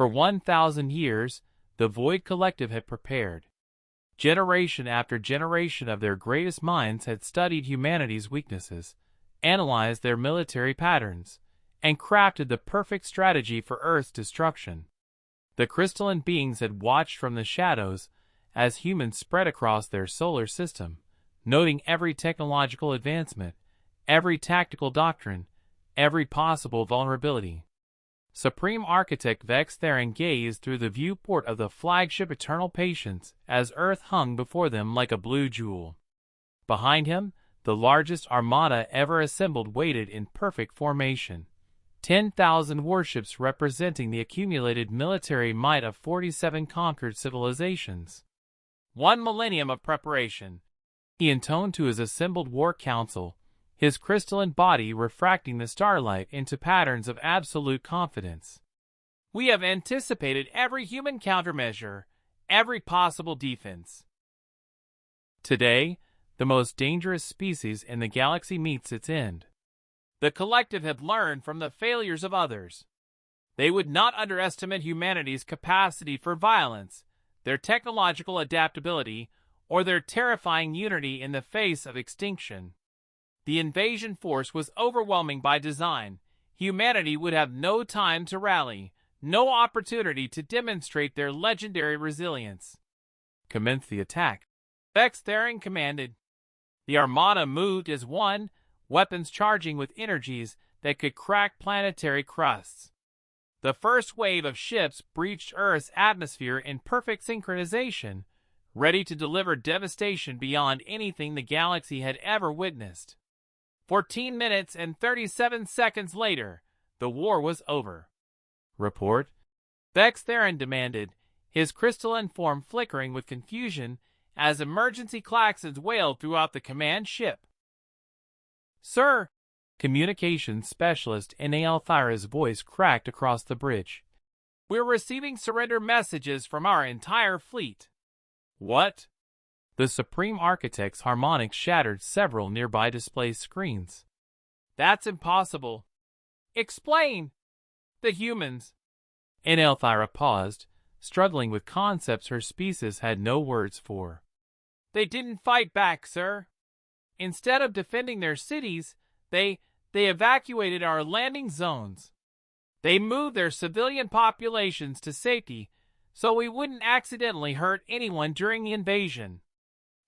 For 1,000 years, the Void Collective had prepared. Generation after generation of their greatest minds had studied humanity's weaknesses, analyzed their military patterns, and crafted the perfect strategy for Earth's destruction. The crystalline beings had watched from the shadows as humans spread across their solar system, noting every technological advancement, every tactical doctrine, every possible vulnerability. Supreme Architect Vex Theron gazed through the viewport of the flagship Eternal Patience as Earth hung before them like a blue jewel. Behind him, the largest armada ever assembled waited in perfect formation. 10,000 warships representing the accumulated military might of 47 conquered civilizations. 1 millennium of preparation, he intoned to his assembled war council, his crystalline body refracting the starlight into patterns of absolute confidence. We have anticipated every human countermeasure, every possible defense. Today, the most dangerous species in the galaxy meets its end. The collective had learned from the failures of others. They would not underestimate humanity's capacity for violence, their technological adaptability, or their terrifying unity in the face of extinction. The invasion force was overwhelming by design. Humanity would have no time to rally, no opportunity to demonstrate their legendary resilience. Commence the attack, Vex Theron commanded. The armada moved as one, weapons charging with energies that could crack planetary crusts. The first wave of ships breached Earth's atmosphere in perfect synchronization, ready to deliver devastation beyond anything the galaxy had ever witnessed. 14 minutes and 37 seconds later, the war was over. Report, Vex Theron demanded, his crystalline form flickering with confusion as emergency klaxons wailed throughout the command ship. Sir, communications specialist Althira's voice cracked across the bridge. We're receiving surrender messages from our entire fleet. What? The Supreme Architect's harmonics shattered several nearby display screens. That's impossible. Explain! The humans. Althira paused, struggling with concepts her species had no words for. They didn't fight back, sir. Instead of defending their cities, they evacuated our landing zones. They moved their civilian populations to safety so we wouldn't accidentally hurt anyone during the invasion.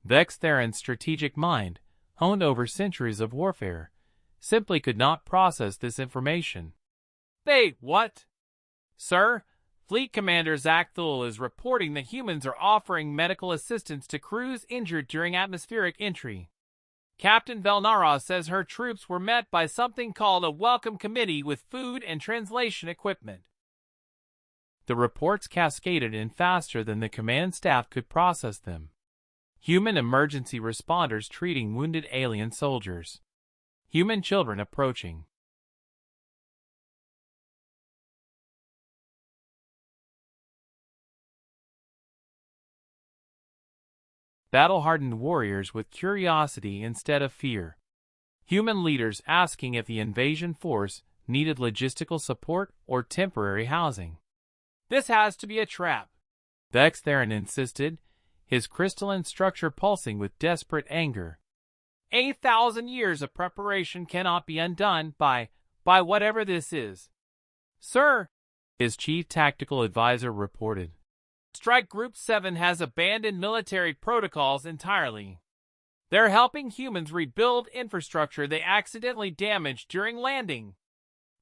Vex Theron's strategic mind, honed over centuries of warfare, simply could not process this information. They what? Sir, Fleet Commander Zachthul is reporting that humans are offering medical assistance to crews injured during atmospheric entry. Captain Velnara says her troops were met by something called a welcome committee with food and translation equipment. The reports cascaded in faster than the command staff could process them. Human emergency responders treating wounded alien soldiers. Human children approaching. Battle-hardened warriors with curiosity instead of fear. Human leaders asking if the invasion force needed logistical support or temporary housing. This has to be a trap, Vex Theron insisted, his crystalline structure pulsing with desperate anger. 8,000 years of preparation cannot be undone by whatever this is. Sir, his chief tactical advisor reported. Strike Group 7 has abandoned military protocols entirely. They're helping humans rebuild infrastructure they accidentally damaged during landing.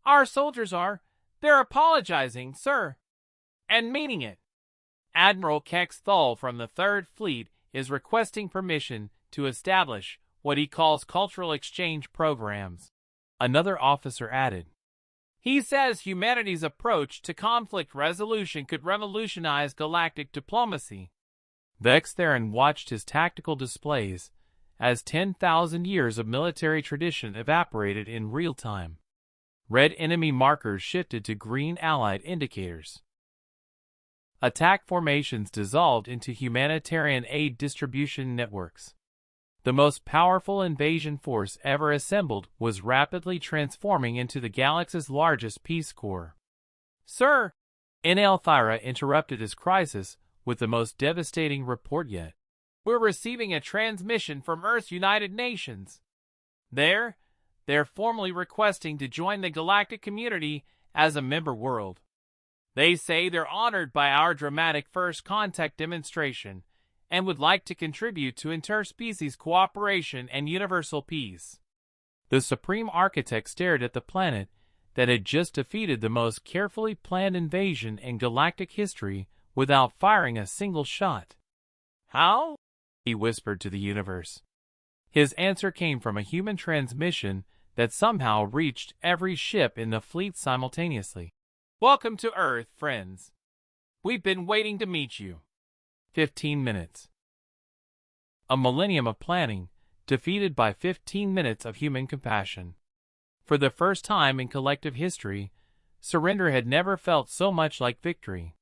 Our soldiers they're apologizing, sir, and meaning it. Admiral Kex Thal from the 3rd Fleet is requesting permission to establish what he calls cultural exchange programs. Another officer added. He says humanity's approach to conflict resolution could revolutionize galactic diplomacy. Vex Theron watched his tactical displays as 10,000 years of military tradition evaporated in real time. Red enemy markers shifted to green allied indicators. Attack formations dissolved into humanitarian aid distribution networks. The most powerful invasion force ever assembled was rapidly transforming into the galaxy's largest Peace Corps. Sir, Althira interrupted his crisis with the most devastating report yet. We're receiving a transmission from Earth's United Nations. They're formally requesting to join the galactic community as a member world. They say they're honored by our dramatic first contact demonstration and would like to contribute to interspecies cooperation and universal peace. The Supreme Architect stared at the planet that had just defeated the most carefully planned invasion in galactic history without firing a single shot. How? He whispered to the universe. His answer came from a human transmission that somehow reached every ship in the fleet simultaneously. Welcome to Earth, friends. We've been waiting to meet you. 15 minutes. A millennium of planning, defeated by 15 minutes of human compassion. For the first time in collective history, surrender had never felt so much like victory.